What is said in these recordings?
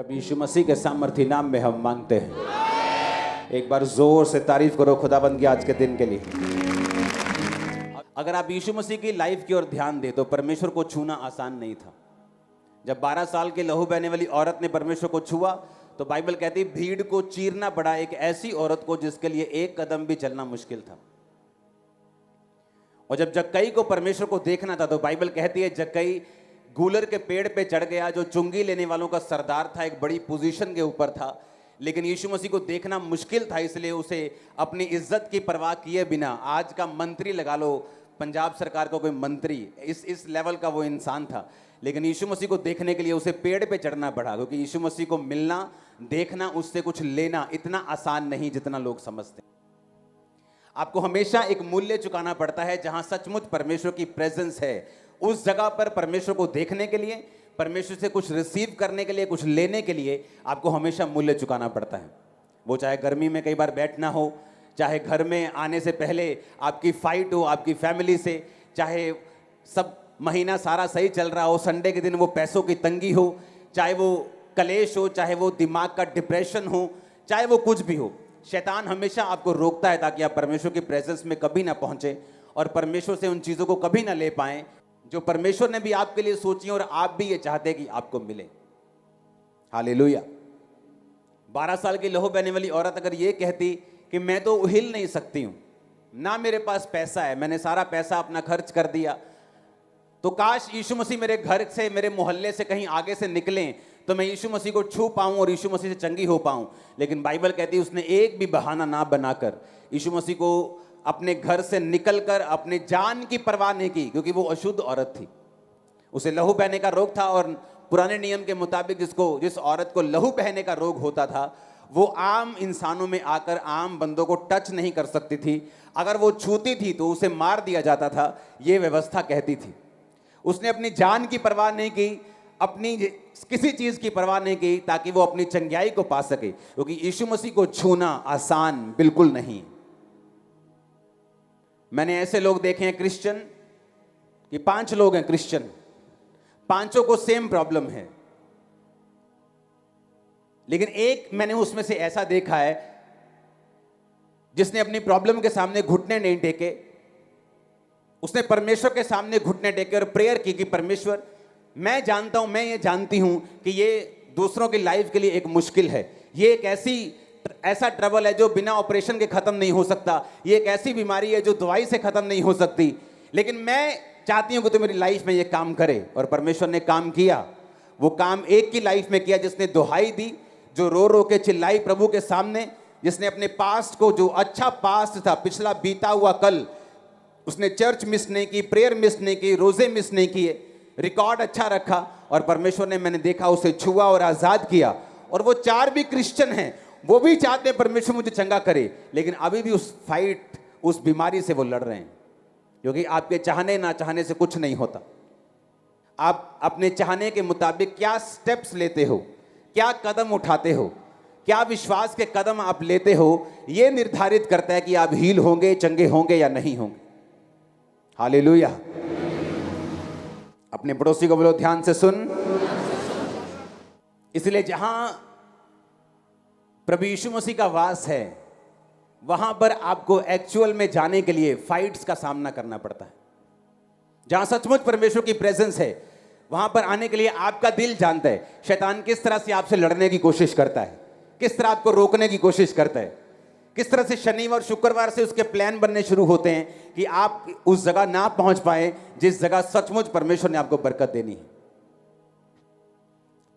प्रभु यीशु मसीह के सामर्थी नाम में हम मांगते हैं। एक बार जोर से तारीफ करो खुदाबंद की आज के दिन के लिए। अगर आप यीशु मसीह की लाइफ की ओर ध्यान दें तो परमेश्वर को छूना आसान नहीं था। जब 12 साल की लहू बहने वाली औरत ने परमेश्वर को छुआ तो बाइबल कहती भीड़ को चीरना पड़ा एक ऐसी औरत को जिसके लिए एक कदम भी चलना मुश्किल था। और जब जक्कई को परमेश्वर को देखना था तो बाइबल कहती है जक्कई गूलर के पेड़ पे चढ़ गया, जो चुंगी लेने वालों का सरदार था, एक बड़ी पोजीशन के ऊपर था, लेकिन यीशु मसीह को देखना मुश्किल था, इसलिए उसे अपनी इज्जत की परवाह किए बिना, आज का मंत्री लगा लो, पंजाब सरकार का कोई मंत्री, इस लेवल का वो इंसान था, लेकिन यीशु मसीह को देखने के लिए उसे पेड़ पे चढ़ना पड़ा, क्योंकि यीशु मसीह को मिलना, देखना, उससे कुछ लेना इतना आसान नहीं जितना लोग समझते हैं। आपको हमेशा एक मूल्य चुकाना पड़ता है। जहां सचमुच परमेश्वर की प्रेजेंस है उस जगह पर परमेश्वर को देखने के लिए, परमेश्वर से कुछ रिसीव करने के लिए, कुछ लेने के लिए आपको हमेशा मूल्य चुकाना पड़ता है। वो चाहे गर्मी में कई बार बैठना हो, चाहे घर में आने से पहले आपकी फाइट हो आपकी फैमिली से, चाहे सब महीना सारा सही चल रहा हो, संडे के दिन वो पैसों की तंगी हो, चाहे वो कलेश हो, चाहे वो दिमाग का डिप्रेशन हो, चाहे वो कुछ भी हो, शैतान हमेशा आपको रोकता है ताकि आप परमेश्वर की प्रेजेंस में कभी ना पहुंचे और परमेश्वर से उन चीज़ों को कभी ना ले पाएं जो परमेश्वर ने भी आपके लिए सोची और आप भी ये चाहते कि आपको मिले। हालेलुया। 12 साल की लहू बहने वाली औरत अगर ये कहती कि मैं तो हिल नहीं सकती हूं, ना मेरे पास पैसा है, मैंने सारा पैसा अपना खर्च कर दिया, तो काश यीशु मसीह मेरे घर से, मेरे मोहल्ले से कहीं आगे से निकलें तो मैं यीशु मसीह को छू पाऊं और यीशु मसीह से चंगी हो पाऊं। लेकिन बाइबल कहती है उसने एक भी बहाना ना बनाकर यीशु मसीह को अपने घर से निकलकर अपने जान की परवाह नहीं की, क्योंकि वो अशुद्ध औरत थी, उसे लहू बहने का रोग था। और पुराने नियम के मुताबिक जिस औरत को लहू बहने का रोग होता था वो आम इंसानों में आकर आम बंदों को टच नहीं कर सकती थी। अगर वो छूती थी तो उसे मार दिया जाता था, ये व्यवस्था कहती थी। उसने अपनी जान की परवाह नहीं की, अपनी किसी चीज की परवाह नहीं की ताकि वो अपनी चंगाई को पा सके, क्योंकि यीशु मसीह को छूना आसान बिल्कुल नहीं। मैंने ऐसे लोग देखे हैं क्रिश्चियन कि 5 लोग हैं क्रिश्चियन, 5 को सेम प्रॉब्लम है, लेकिन एक मैंने उसमें से ऐसा देखा है जिसने अपनी प्रॉब्लम के सामने घुटने नहीं टेके, उसने परमेश्वर के सामने घुटने टेके और प्रेयर की कि परमेश्वर मैं जानता हूं, मैं ये जानती हूं कि ये दूसरों की लाइफ के लिए एक मुश्किल है, ये एक ऐसा ट्रबल है जो बिना ऑपरेशन के खत्म नहीं हो सकता, ये एक ऐसी बीमारी है जो दवाई से खत्म नहीं हो सकती, लेकिन मैं चाहती हूं कि तू मेरी लाइफ में ये काम करे। और परमेश्वर ने काम किया। वो काम एक की लाइफ में किया जिसने दुहाई दी, जो रो रो के चिल्लाई प्रभु के सामने, जिसने अपने पास्ट को, जो अच्छा पास्ट था, पिछला बीता हुआ कल, उसने चर्च मिस नहीं की, प्रेयर मिस नहीं की, रोजे मिस नहीं किए, रिकॉर्ड अच्छा रखा और परमेश्वर ने, मैंने देखा, उसे छुआ और आजाद किया। और वो 4 भी क्रिश्चियन हैं, वो भी चाहते हैं परमेश्वर मुझे चंगा करे, लेकिन अभी भी उस फाइट, उस बीमारी से वो लड़ रहे हैं, क्योंकि आपके चाहने ना चाहने से कुछ नहीं होता। आप अपने चाहने के मुताबिक क्या स्टेप्स लेते हो, क्या कदम उठाते हो, क्या विश्वास के कदम आप लेते हो, यह निर्धारित करता है कि आप हील होंगे, चंगे होंगे या नहीं होंगे। हालेलुया। अपने पड़ोसी को बोलो ध्यान से सुन। इसलिए जहां प्रभु यीशु मसीह का वास है वहां पर आपको एक्चुअल में जाने के लिए फाइट्स का सामना करना पड़ता है। जहां सचमुच परमेश्वर की प्रेजेंस है वहां पर आने के लिए आपका दिल जानता है शैतान किस तरह से आपसे लड़ने की कोशिश करता है, किस तरह आपको रोकने की कोशिश करता है, किस तरह से शनिवार शुक्रवार से उसके प्लान बनने शुरू होते हैं कि आप उस जगह ना पहुंच पाए जिस जगह सचमुच परमेश्वर ने आपको बरकत देनी है।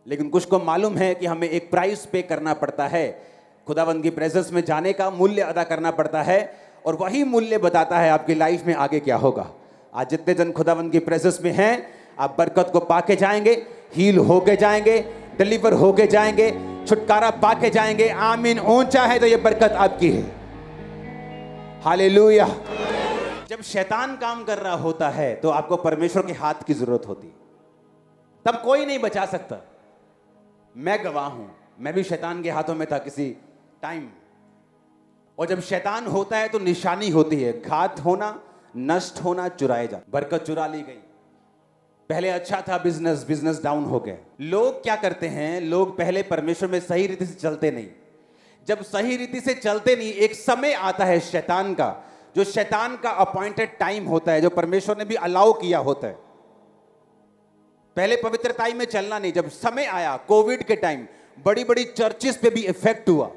लेकिन कुछ को मालूम है कि हमें एक प्राइस पे करना पड़ता है, खुदावंद की प्रेजेंस में जाने का मूल्य अदा करना पड़ता है, और वही मूल्य बताता है आपकी लाइफ में आगे क्या होगा। आज जितने जन खुदावंद की प्रेजेंस में हैं, आप बरकत को पाके जाएंगे, हील होके जाएंगे, डिलीवर होके जाएंगे, छुटकारा पाके जाएंगे। आमीन। ऊंचा है तो ये बरकत आपकी है। हालेलुया। जब शैतान काम कर रहा होता है तो आपको परमेश्वर के हाथ की जरूरत होती है, तब कोई नहीं बचा सकता। मैं गवाह हूं, मैं भी शैतान के हाथों में था किसी टाइम, और जब शैतान होता है तो निशानी होती है, घात होना, नष्ट होना, चुराए जाना। बरकत चुरा ली गई, पहले अच्छा था बिजनेस, बिजनेस डाउन हो गया। लोग क्या करते हैं, लोग पहले परमेश्वर में सही रीति से चलते नहीं। जब सही रीति से चलते नहीं, एक समय आता है शैतान का, जो शैतान का अपॉइंटेड टाइम होता है, जो परमेश्वर ने भी अलाउ किया होता है। पहले पवित्रताई में चलना नहीं, जब समय आया कोविड के टाइम, बड़ी बड़ी चर्चेस पे भी इफेक्ट हुआ,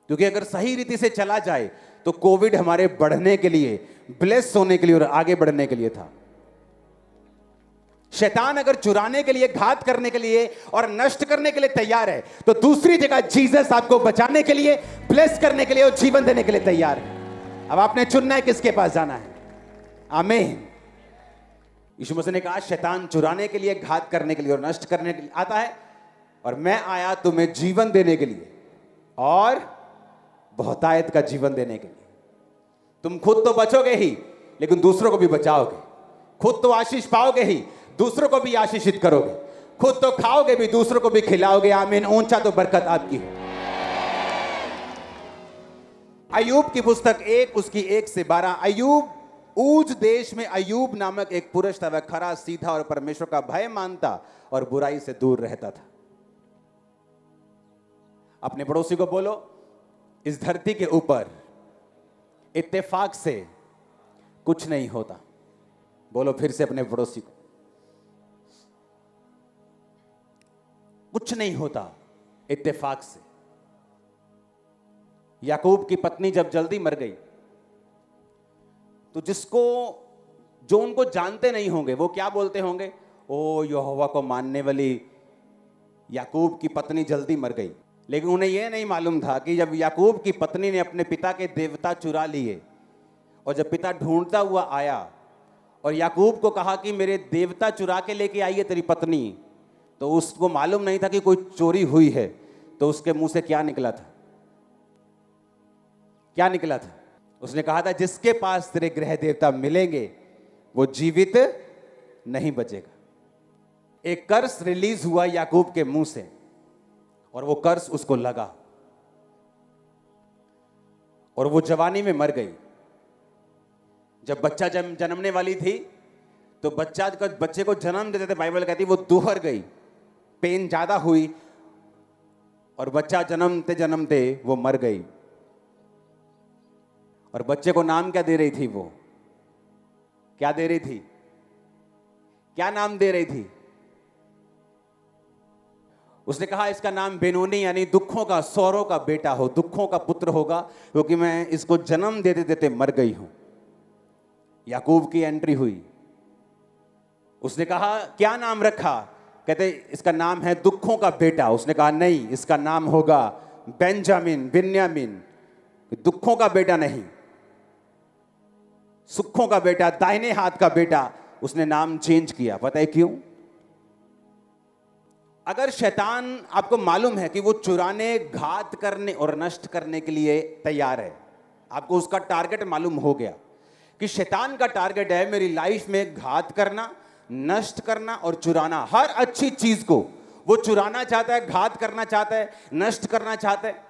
क्योंकि अगर सही रीति से चला जाए तो कोविड हमारे बढ़ने के लिए, ब्लेस होने के लिए और आगे बढ़ने के लिए था। शैतान अगर चुराने के लिए, घात करने के लिए और नष्ट करने के लिए तैयार है, तो दूसरी जगह जीसस आपको बचाने के लिए, ब्लेस करने के लिए और जीवन देने के लिए तैयार है। अब आपने चुनना है किसके पास जाना है। आमीन। यीशु मसीह ने कहा शैतान चुराने के लिए, घात करने के लिए और नष्ट करने के लिए आता है, और मैं आया तुम्हें जीवन देने के लिए और बहुतायत का जीवन देने के लिए। तुम खुद तो बचोगे ही, लेकिन दूसरों को भी बचाओगे। खुद तो आशीष पाओगे ही, दूसरों को भी आशीषित करोगे। खुद तो खाओगे भी, दूसरों को भी खिलाओगे। आमीन। ऊंचा तो बरकत आपकी हो। अय्यूब की पुस्तक 1 उसकी 1 से 12। अय्यूब, ऊज देश में अय्यूब नामक एक पुरुष था। वह खरा, सीधा और परमेश्वर का भय मानता और बुराई से दूर रहता था। अपने पड़ोसी को बोलो, इस धरती के ऊपर इत्तेफाक से कुछ नहीं होता। बोलो फिर से अपने पड़ोसी को, कुछ नहीं होता इत्तेफाक से। याकूब की पत्नी जब जल्दी मर गई, तो जो उनको जानते नहीं होंगे, वो क्या बोलते होंगे, ओ यहोवा को मानने वाली याकूब की पत्नी जल्दी मर गई। लेकिन उन्हें यह नहीं मालूम था कि जब याकूब की पत्नी ने अपने पिता के देवता चुरा लिए, और जब पिता ढूंढता हुआ आया और याकूब को कहा कि मेरे देवता चुरा के लेके आई है तेरी पत्नी, तो उसको मालूम नहीं था कि कोई चोरी हुई है। तो उसके मुंह से क्या निकला था? क्या निकला था? उसने कहा था जिसके पास तेरे गृह देवता मिलेंगे वो जीवित नहीं बचेगा। एक कर्स रिलीज हुआ याकूब के मुंह से, और वो कर्स उसको लगा, और वो जवानी में मर गई। जब बच्चा जन्मने वाली थी, तो बच्चे को जन्म देते थे, बाइबल कहती वो दुहर गई, पेन ज्यादा हुई, और बच्चा जन्मते जन्मते वो मर गई। और बच्चे को नाम क्या दे रही थी? वो क्या दे रही थी? क्या नाम दे रही थी? उसने कहा इसका नाम बेनोनी, यानी दुखों का, सौरों का बेटा हो, दुखों का पुत्र होगा, क्योंकि मैं इसको जन्म देते देते मर गई हूं। याकूब की एंट्री हुई। उसने कहा क्या नाम रखा? कहते इसका नाम है दुखों का बेटा। उसने कहा नहीं, इसका नाम होगा बेंजामिन, बिन्यामिन। दुखों का बेटा नहीं, सुखों का बेटा, दाहिने हाथ का बेटा। उसने नाम चेंज किया। पता है क्यों? अगर शैतान, आपको मालूम है कि वो चुराने, घात करने और नष्ट करने के लिए तैयार है, आपको उसका टारगेट मालूम हो गया कि शैतान का टारगेट है मेरी लाइफ में घात करना, नष्ट करना और चुराना। हर अच्छी चीज को वो चुराना चाहता है, घात करना चाहता है, नष्ट करना चाहता है।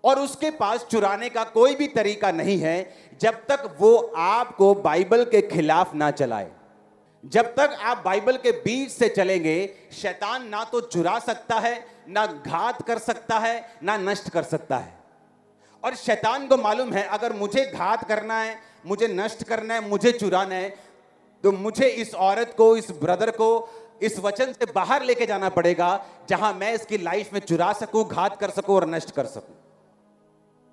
और उसके पास चुराने का कोई भी तरीका नहीं है जब तक वो आपको बाइबल के खिलाफ ना चलाए। जब तक आप बाइबल के बीच से चलेंगे, शैतान ना तो चुरा सकता है, ना घात कर सकता है, ना नष्ट कर सकता है। और शैतान को मालूम है अगर मुझे घात करना है, मुझे नष्ट करना है, मुझे चुराना है, तो मुझे इस औरत को, इस ब्रदर को इस वचन से बाहर लेके जाना पड़ेगा, जहां मैं इसकी लाइफ में चुरा सकूं, घात कर सकूं और नष्ट कर सकूं।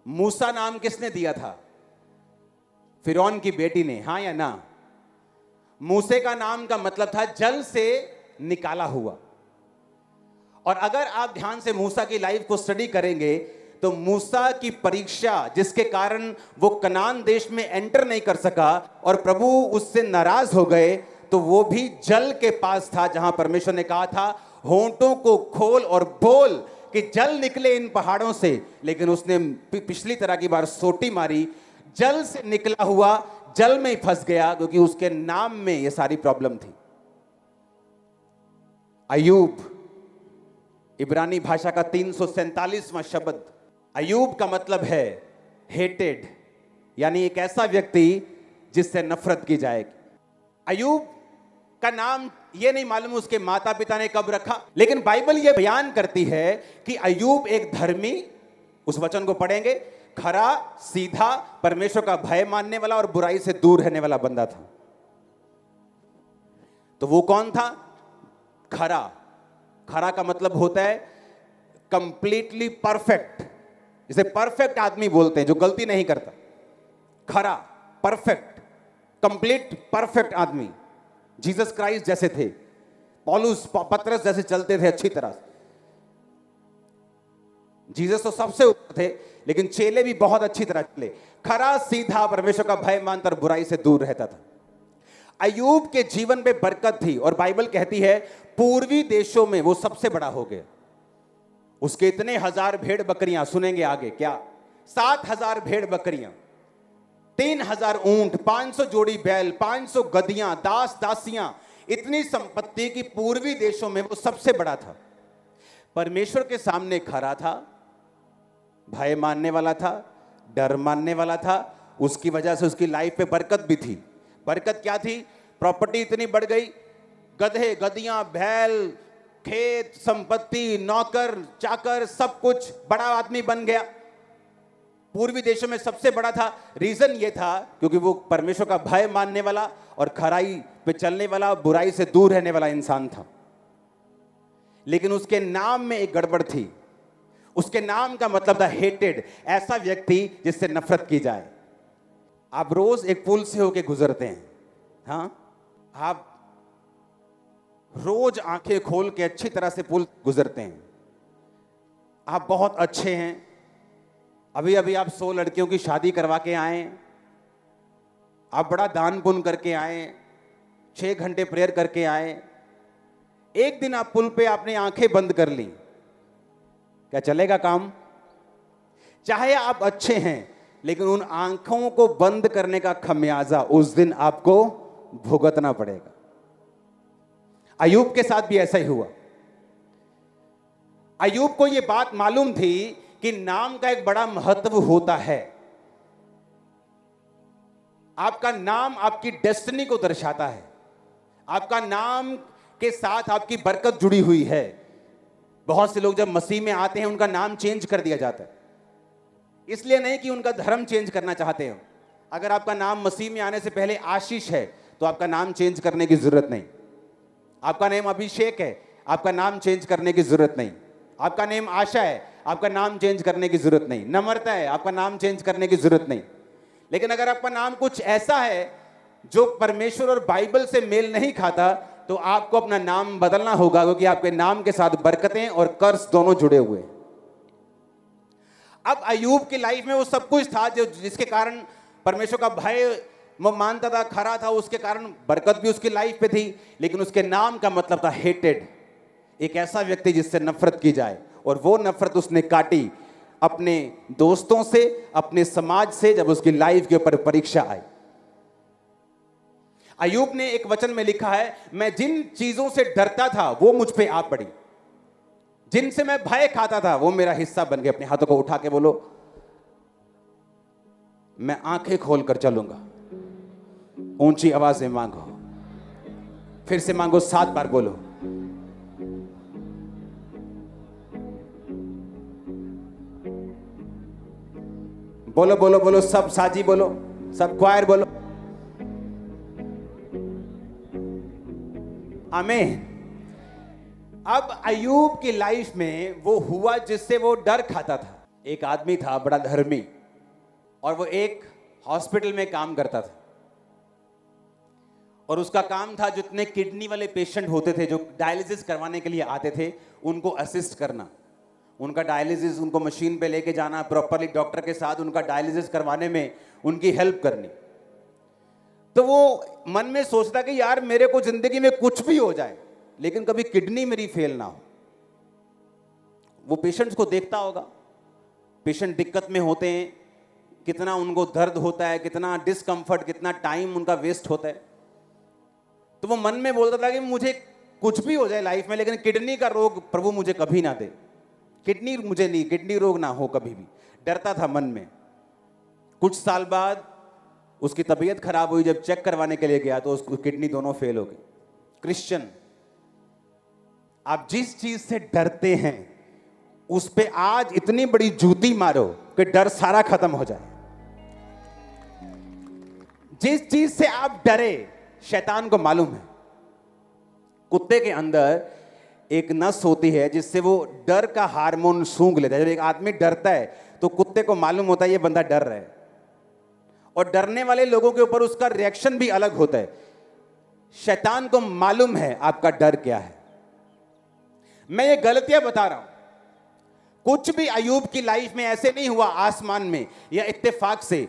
मूसा नाम किसने दिया था? फिरौन की बेटी ने, हां या ना? मूसे का नाम का मतलब था जल से निकाला हुआ। और अगर आप ध्यान से मूसा की लाइफ को स्टडी करेंगे, तो मूसा की परीक्षा, जिसके कारण वो कनान देश में एंटर नहीं कर सका और प्रभु उससे नाराज हो गए, तो वो भी जल के पास था, जहां परमेश्वर ने कहा था होंठों को खोल और बोल कि जल निकले इन पहाड़ों से। लेकिन उसने पिछली तरह की बार सोटी मारी, जल से निकला हुआ जल में ही फंस गया, क्योंकि उसके नाम में ये सारी प्रॉब्लम थी। अय्यूब, इब्रानी भाषा का 347वां शब्द। अय्यूब का मतलब है हेटेड, यानी एक ऐसा व्यक्ति जिससे नफरत की जाएगी। अय्यूब का नाम ये नहीं मालूम उसके माता पिता ने कब रखा, लेकिन बाइबल ये बयान करती है कि अय्यूब एक धर्मी, उस वचन को पढ़ेंगे, खरा, सीधा, परमेश्वर का भय मानने वाला और बुराई से दूर रहने वाला बंदा था। तो वो कौन था? खरा। खरा का मतलब होता है कंप्लीटली परफेक्ट, जिसे परफेक्ट आदमी बोलते हैं, जो गलती नहीं करता। खरा, परफेक्ट, कंप्लीट परफेक्ट आदमी, जीसस क्राइस्ट जैसे थे, पौलुस पतरस जैसे चलते थे अच्छी तरह से। जीसस तो सबसे ऊपर थे, लेकिन चेले भी बहुत अच्छी तरह चले। खरा, सीधा, परमेश्वर का भय मानता और बुराई से दूर रहता था। अय्यूब के जीवन में बरकत थी और बाइबल कहती है पूर्वी देशों में वो सबसे बड़ा हो गया। उसके इतने हजार भेड़ बकरियां, सुनेंगे आगे क्या, 7,000 भेड़ बकरियां, 3,000 ऊंट, 500 जोड़ी बैल, 500 गधियां, दास दासियां, इतनी संपत्ति की पूर्वी देशों में वो सबसे बड़ा था। परमेश्वर के सामने खरा था, भय मानने वाला था, डर मानने वाला था। उसकी वजह से उसकी लाइफ पे बरकत भी थी। बरकत क्या थी? प्रॉपर्टी इतनी बढ़ गई, गधे, गधियां, बैल, खेत, संपत्ति, नौकर चाकर, सब कुछ, बड़ा आदमी बन गया। पूर्वी देशों में सबसे बड़ा था। रीजन ये था क्योंकि वो परमेश्वर का भय मानने वाला और खराई पे चलने वाला, बुराई से दूर रहने वाला इंसान था। लेकिन उसके नाम में एक गड़बड़ थी। उसके नाम का मतलब था हेटेड, ऐसा व्यक्ति जिससे नफरत की जाए। आप रोज एक पुल से होके गुजरते हैं, हाँ, आप रोज आंखें खोल के अच्छी तरह से पुल गुजरते हैं। आप बहुत अच्छे हैं, अभी अभी आप 100 लड़कियों की शादी करवा के आए, आप बड़ा दान पुण्य करके आए, 6 घंटे प्रेयर करके आए। एक दिन आप पुल पे आपने आंखें बंद कर ली, क्या चलेगा काम? चाहे आप अच्छे हैं, लेकिन उन आंखों को बंद करने का खमियाजा उस दिन आपको भुगतना पड़ेगा। अय्यूब के साथ भी ऐसा ही हुआ। अय्यूब को यह बात मालूम थी कि नाम का एक बड़ा महत्व होता है। आपका नाम आपकी डेस्टिनी को दर्शाता है। आपका नाम के साथ आपकी बरकत जुड़ी हुई है। बहुत से लोग जब मसीह में आते हैं उनका नाम चेंज कर दिया जाता है, इसलिए नहीं कि उनका धर्म चेंज करना चाहते हो। अगर आपका नाम मसीह में आने से पहले आशीष है तो आपका नाम चेंज करने की जरूरत नहीं। आपका नेम अभिषेक है, आपका नाम चेंज करने की जरूरत नहीं। आपका नेम आशा है, आपका नाम चेंज करने की जरूरत नहीं। नम्रता है, आपका नाम चेंज करने की जरूरत नहीं। लेकिन अगर आपका नाम कुछ ऐसा है जो परमेश्वर और बाइबल से मेल नहीं खाता, तो आपको अपना नाम बदलना होगा, क्योंकि आपके नाम के साथ बरकतें और कर्ज दोनों जुड़े हुए हैं। अब अय्यूब की लाइफ में वो सब कुछ था जो जिसके कारण परमेश्वर का भय वो मानता था, खरा था, उसके कारण बरकत भी उसकी लाइफ पे थी। लेकिन उसके नाम का मतलब था हेटेड, एक ऐसा व्यक्ति जिससे नफरत की जाए। और वो नफरत उसने काटी अपने दोस्तों से, अपने समाज से, जब उसकी लाइफ के ऊपर परीक्षा आई। अय्यूब ने एक वचन में लिखा है, मैं जिन चीजों से डरता था वो मुझ पे आ पड़ी, जिनसे मैं भय खाता था वो मेरा हिस्सा बन गए। अपने हाथों को उठा के बोलो, मैं आंखें खोलकर चलूंगा। ऊंची आवाज में मांगो, फिर से मांगो, 7 बार बोलो। बोलो बोलो बोलो, सब साजी बोलो, सब क्वायर बोलो, आमीन। अब अय्यूब की लाइफ में वो हुआ जिससे वो डर खाता था। एक आदमी था बड़ा धर्मी, और वो एक हॉस्पिटल में काम करता था। और उसका काम था जितने किडनी वाले पेशेंट होते थे जो डायलिसिस करवाने के लिए आते थे, उनको असिस्ट करना, उनका डायलिसिस, उनको मशीन पे लेके जाना, प्रॉपरली डॉक्टर के साथ उनका डायलिसिस करवाने में उनकी हेल्प करनी। तो वो मन में सोचता कि यार मेरे को जिंदगी में कुछ भी हो जाए लेकिन कभी किडनी मेरी फेल ना हो। वो पेशेंट्स को देखता होगा, पेशेंट दिक्कत में होते हैं, कितना उनको दर्द होता है, कितना डिस्कंफर्ट, कितना टाइम उनका वेस्ट होता है। तो वो मन में बोलता था कि मुझे कुछ भी हो जाए लाइफ में, लेकिन किडनी का रोग प्रभु मुझे कभी ना दे, किडनी मुझे नहीं, किडनी रोग ना हो कभी भी। डरता था मन में। कुछ साल बाद उसकी तबीयत खराब हुई, जब चेक करवाने के लिए गया तो उसकी किडनी दोनों फेल हो गई। क्रिश्चियन, आप जिस चीज से डरते हैं उस पे आज इतनी बड़ी जूती मारो कि डर सारा खत्म हो जाए। जिस चीज से आप डरे शैतान को मालूम है। कुत्ते के अंदर एक नस होती है जिससे वो डर का हार्मोन सूंघ लेता है। जब एक आदमी डरता है तो कुत्ते को मालूम होता है ये बंदा डर रहा है, और डरने वाले लोगों के ऊपर उसका रिएक्शन भी अलग होता है। शैतान को मालूम है आपका डर क्या है। मैं ये गलतियां बता रहा हूं, कुछ भी अयूब की लाइफ में ऐसे नहीं हुआ आसमान में या इत्तेफाक से।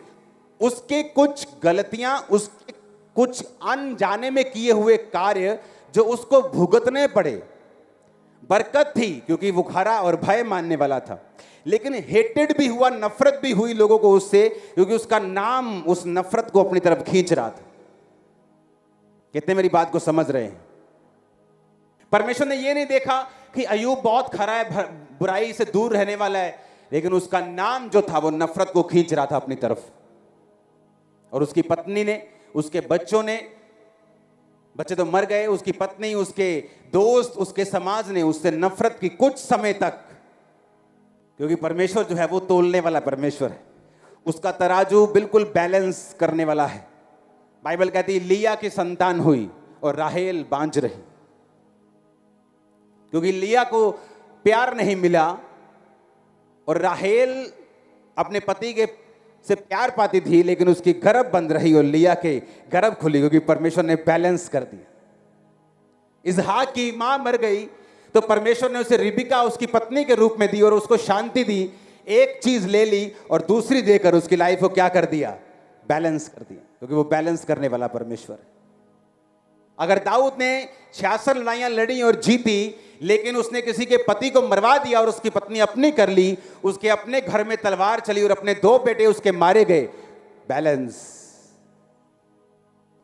उसके कुछ गलतियां, उसके कुछ अनजाने में किए हुए कार्य जो उसको भुगतने पड़े। बरकत थी क्योंकि वो खरा और भय मानने वाला था, लेकिन हेटेड भी हुआ, नफरत भी हुई लोगों को उससे, क्योंकि उसका नाम उस नफरत को अपनी तरफ खींच रहा था। कितने मेरी बात को समझ रहे हैं? परमेश्वर ने यह नहीं देखा कि अयूब बहुत खरा है, बुराई से दूर रहने वाला है, लेकिन उसका नाम जो था वो नफरत को खींच रहा था अपनी तरफ। और उसकी पत्नी ने, उसके बच्चों ने, बच्चे तो मर गए, उसकी पत्नी, उसके दोस्त, उसके समाज ने उससे नफरत की कुछ समय तक। क्योंकि परमेश्वर जो है वो तोलने वाला परमेश्वर है, उसका तराजू बिल्कुल बैलेंस करने वाला है। बाइबल कहती है लिया की संतान हुई और राहेल बांझ रही, क्योंकि लिया को प्यार नहीं मिला और राहेल अपने पति के से प्यार पाती थी, लेकिन उसकी गर्भ बंद रही और लिया के गर्भ खुली, क्योंकि परमेश्वर ने बैलेंस कर दिया। इसहाक की मां मर गई तो परमेश्वर ने उसे रिबिका उसकी पत्नी के रूप में दी और उसको शांति दी। एक चीज ले ली और दूसरी देकर उसकी लाइफ को क्या कर दिया? बैलेंस कर दिया, क्योंकि वो बैलेंस करने वाला परमेश्वर है। अगर दाऊद ने 66 लड़ाइयां लड़ी और जीती, लेकिन उसने किसी के पति को मरवा दिया और उसकी पत्नी अपनी कर ली, उसके अपने घर में तलवार चली और अपने 2 बेटे उसके मारे गए, बैलेंस।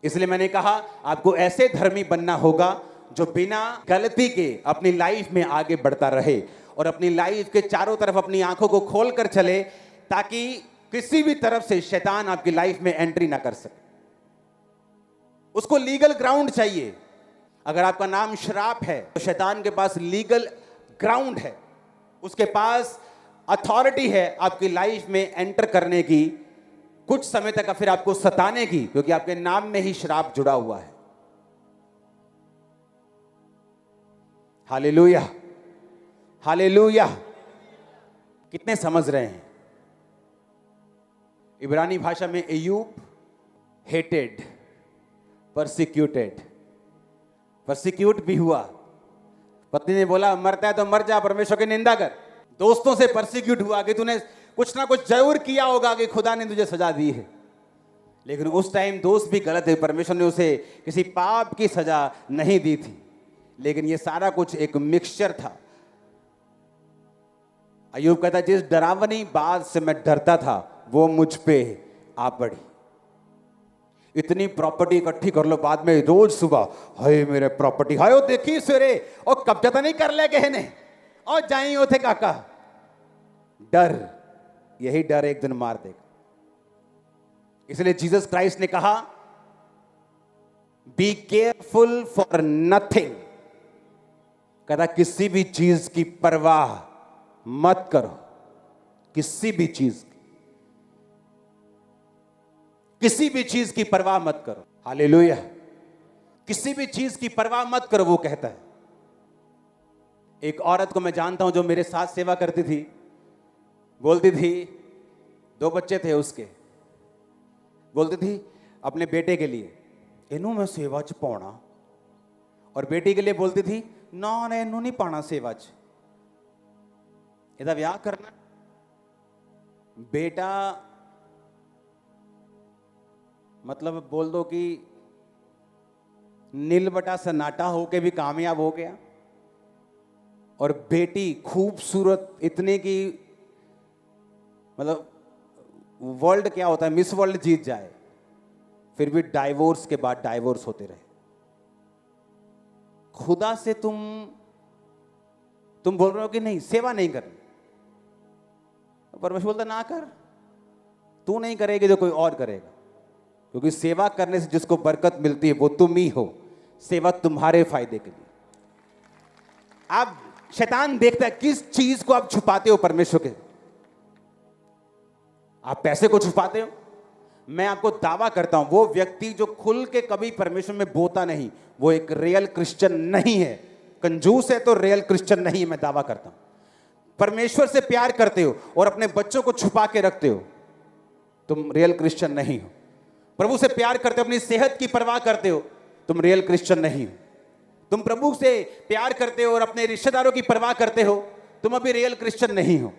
इसलिए मैंने कहा आपको ऐसे धर्मी बनना होगा जो बिना गलती के अपनी लाइफ में आगे बढ़ता रहे और अपनी लाइफ के चारों तरफ अपनी आंखों को खोल कर चले, ताकि किसी भी तरफ से शैतान आपकी लाइफ में एंट्री ना कर सके। उसको लीगल ग्राउंड चाहिए। अगर आपका नाम श्राप है तो शैतान के पास लीगल ग्राउंड है, उसके पास अथॉरिटी है आपकी लाइफ में एंटर करने की, कुछ समय तक फिर आपको सताने की, क्योंकि आपके नाम में ही श्राप जुड़ा हुआ है। Hallelujah, hallelujah. कितने समझ रहे हैं? इब्रानी भाषा में अय्यूब हेटेड, परसिक्यूटेड, परसिक्यूट भी हुआ। पत्नी ने बोला मरता है तो मर जा, परमेश्वर की निंदा कर। दोस्तों से परसिक्यूट हुआ कि तूने कुछ ना कुछ जरूर किया होगा कि खुदा ने तुझे सजा दी है, लेकिन उस टाइम दोस्त भी गलत है। परमेश्वर ने उसे किसी पाप की सजा नहीं दी थी, लेकिन ये सारा कुछ एक मिक्सचर था। अय्यूब कहता जिस डरावनी बात से मैं डरता था वो मुझ पे आ पड़ी। इतनी प्रॉपर्टी इकट्ठी कर लो, बाद में रोज सुबह हाय मेरे प्रॉपर्टी, हाय देखी सवेरे और कब्जा तो नहीं कर ले कहने और जाई होते काका। डर, यही डर एक दिन मार देगा। इसलिए जीसस क्राइस्ट ने कहा बी केयरफुल फॉर नथिंग। कहता किसी भी चीज की परवाह मत करो, किसी भी चीज, किसी भी चीज की परवाह मत करो। हालेलुया। किसी भी चीज की परवाह मत करो, वो कहता है। एक औरत को मैं जानता हूं जो मेरे साथ सेवा करती थी, बोलती थी 2 बच्चे थे उसके, बोलती थी अपने बेटे के लिए इनू मैं सेवा च पाना, और बेटी के लिए बोलती थी ना ना इनू नहीं पाना सेवा च, ਇਹਦਾ ਵਿਆਹ करना। बेटा मतलब बोल दो कि नील बटा सन्नाटा होके भी कामयाब हो गया, और बेटी खूबसूरत इतने की मतलब वर्ल्ड क्या होता है, मिस वर्ल्ड जीत जाए, फिर भी डाइवोर्स के बाद डाइवोर्स होते रहे। खुदा से तुम बोल रहे हो कि नहीं सेवा नहीं करनी, परमेश्वर बोलता ना कर, तू नहीं करेगी तो कोई और करेगा। क्योंकि सेवा करने से जिसको बरकत मिलती है वो तुम ही हो। सेवा तुम्हारे फायदे के लिए। आप शैतान देखता है किस चीज को आप छुपाते हो परमेश्वर के। आप पैसे को छुपाते हो। मैं आपको दावा करता हूं वो व्यक्ति जो खुल के कभी परमेश्वर में बोता नहीं, वो एक रियल क्रिश्चियन नहीं है। कंजूस है तो रियल क्रिश्चियन नहीं है, मैं दावा करता हूं। परमेश्वर से प्यार करते हो और अपने बच्चों को छुपा के रखते हो, तुम रियल क्रिश्चियन नहीं हो। प्रभु से प्यार करते हो, अपनी सेहत की परवाह करते हो, तुम रियल क्रिश्चियन नहीं हो। तुम प्रभु से प्यार करते हो और अपने रिश्तेदारों की परवाह करते हो, तुम अभी रियल क्रिश्चियन नहीं हो।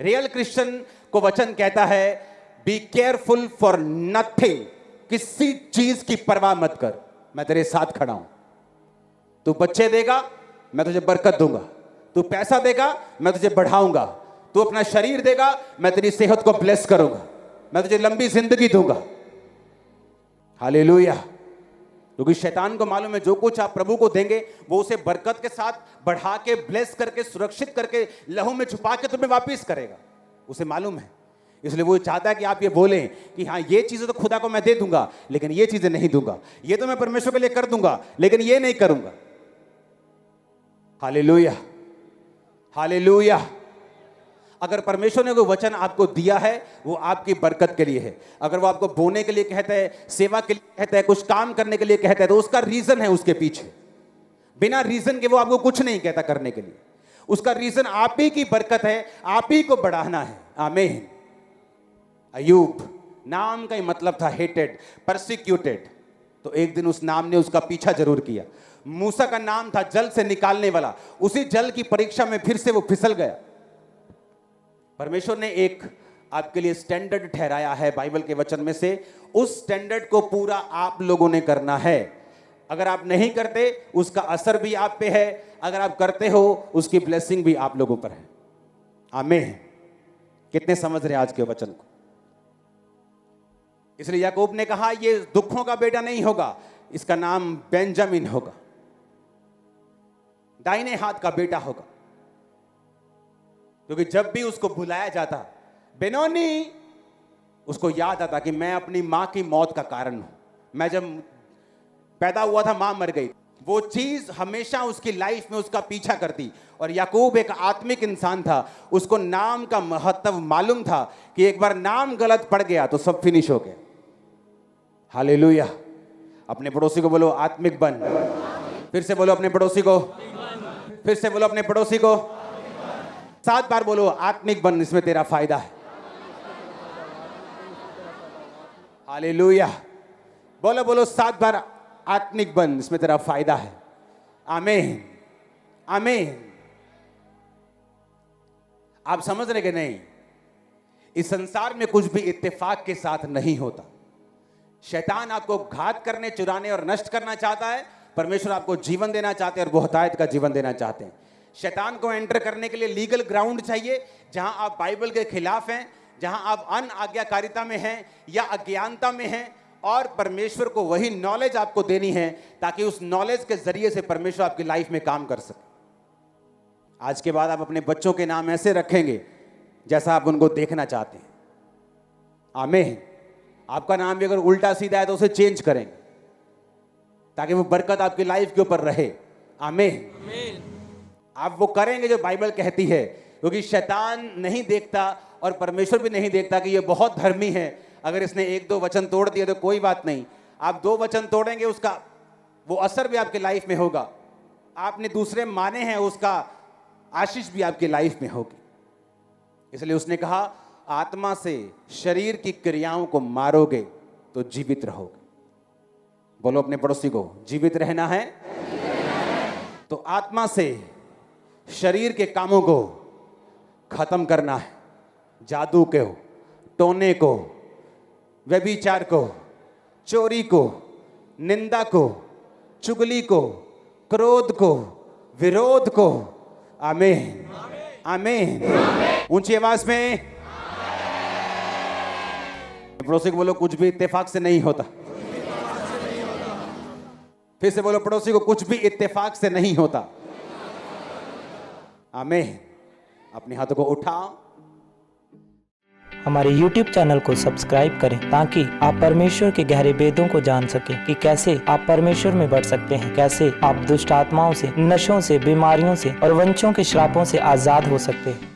रियल क्रिश्चियन को वचन कहता है बी केयरफुल फॉर नथिंग, किसी चीज की परवाह मत कर, मैं तेरे साथ खड़ा हूं। तू बच्चे देगा, मैं तुझे बरकत दूंगा। तू पैसा देगा, मैं तुझे बढ़ाऊंगा। तू अपना शरीर देगा, मैं तेरी सेहत को ब्लेस करूंगा, मैं तुझे लंबी जिंदगी दूंगा। हालेलुया। क्योंकि शैतान को मालूम है जो कुछ आप प्रभु को देंगे वो उसे बरकत के साथ बढ़ा के, ब्लेस करके, सुरक्षित करके, लहू में छुपा के तुम्हें वापस करेगा। उसे मालूम है, इसलिए वो चाहता है कि आप ये बोलें कि हाँ ये चीजें तो खुदा को मैं दे दूंगा लेकिन ये चीजें नहीं दूंगा, ये तो मैं परमेश्वर के लिए कर दूंगा लेकिन ये नहीं करूंगा। Hallelujah, hallelujah. अगर परमेश्वर ने कोई वचन आपको दिया है वो आपकी बरकत के लिए है। अगर वो आपको बोने के लिए कहता है, सेवा के लिए कहता है, कुछ काम करने के लिए कहता है, तो उसका रीजन है उसके पीछे। बिना रीजन के वो आपको कुछ नहीं कहता करने के लिए। उसका रीजन आप ही की बरकत है, आप ही को बढ़ाना है। आमीन। अय्यूब नाम का ही मतलब था हेटेड, परसिक्यूटेड, तो एक दिन उस नाम ने उसका पीछा जरूर किया। मूसा का नाम था जल से निकालने वाला, उसी जल की परीक्षा में फिर से वो फिसल गया। परमेश्वर ने एक आपके लिए स्टैंडर्ड ठहराया है बाइबल के वचन में से, उस स्टैंडर्ड को पूरा आप लोगों ने करना है। अगर आप नहीं करते उसका असर भी आप पे है, अगर आप करते हो उसकी ब्लेसिंग भी आप लोगों पर है। आमीन। कितने समझ रहे हैं आज के वचन को? इसलिए याकूब ने कहा ये दुखों का बेटा नहीं होगा, इसका नाम बेंजामिन होगा, दाहिने हाथ का बेटा होगा। क्योंकि जब भी उसको बुलाया जाता बेनोनी, उसको याद आता कि मैं अपनी मां की मौत का कारण हूं। मैं जब पैदा हुआ था मां मर गई। वो चीज हमेशा उसकी लाइफ में उसका पीछा करती। और याकूब एक आत्मिक इंसान था, उसको नाम का महत्व मालूम था कि एक बार नाम गलत पड़ गया तो सब फिनिश हो गया। हालेलुया। अपने पड़ोसी को बोलो आत्मिक बन। फिर से बोलो अपने पड़ोसी को, फिर से बोलो अपने पड़ोसी को, 7 बार बोलो आत्मिक बन, इसमें तेरा फायदा है। हालेलुया। बोलो बोलो 7 बार आत्मिक बन, इसमें तेरा फायदा है। आमीन, आमीन। आप समझ रहे कि नहीं? इस संसार में कुछ भी इत्तेफाक के साथ नहीं होता। शैतान आपको घात करने, चुराने और नष्ट करना चाहता है। परमेश्वर आपको जीवन देना चाहते हैं और बहुतायत का जीवन देना चाहते हैं। शैतान को एंटर करने के लिए लीगल ग्राउंड चाहिए, जहां आप बाइबल के खिलाफ हैं, जहां आप अनआज्ञाकारिता में हैं या अज्ञानता में हैं, और परमेश्वर को वही नॉलेज आपको देनी है ताकि उस नॉलेज के जरिए से परमेश्वर आपकी लाइफ में काम कर सके। आज के बाद आप अपने बच्चों के नाम ऐसे रखेंगे जैसा आप उनको देखना चाहते हैं। आमीन। आपका नाम भी अगर उल्टा सीधा है तो उसे चेंज करेंगे ताकि वो बरकत आपकी लाइफ के ऊपर रहे। आमीन। आप वो करेंगे जो बाइबल कहती है, क्योंकि शैतान नहीं देखता और परमेश्वर भी नहीं देखता कि ये बहुत धर्मी है, अगर इसने 1-2 वचन तोड़ दिए तो कोई बात नहीं। आप 2 वचन तोड़ेंगे, उसका वो असर भी आपके लाइफ में होगा। आपने दूसरे माने हैं, उसका आशीष भी आपकी लाइफ में होगी। इसलिए उसने कहा आत्मा से शरीर की क्रियाओं को मारोगे तो जीवित रहोगे। बोलो अपने पड़ोसी को, जीवित रहना है तो आत्मा से शरीर के कामों को खत्म करना है। जादू को, टोने को, व्यभिचार को, चोरी को, निंदा को, चुगली को, क्रोध को, विरोध को। आमीन, आमीन। ऊंची आवाज में पड़ोसी को बोलो कुछ भी इत्तेफाक से नहीं होता। फिर से बोलो पड़ोसी को, कुछ भी इत्तेफाक से नहीं होता। आमीन। अपने हाथों को उठाओ। हमारे YouTube चैनल को सब्सक्राइब करें ताकि आप परमेश्वर के गहरे वेदों को जान सकें कि कैसे आप परमेश्वर में बढ़ सकते हैं, कैसे आप दुष्ट आत्माओं से, नशों से, बीमारियों से और वंशों के श्रापों से आजाद हो सकते हैं।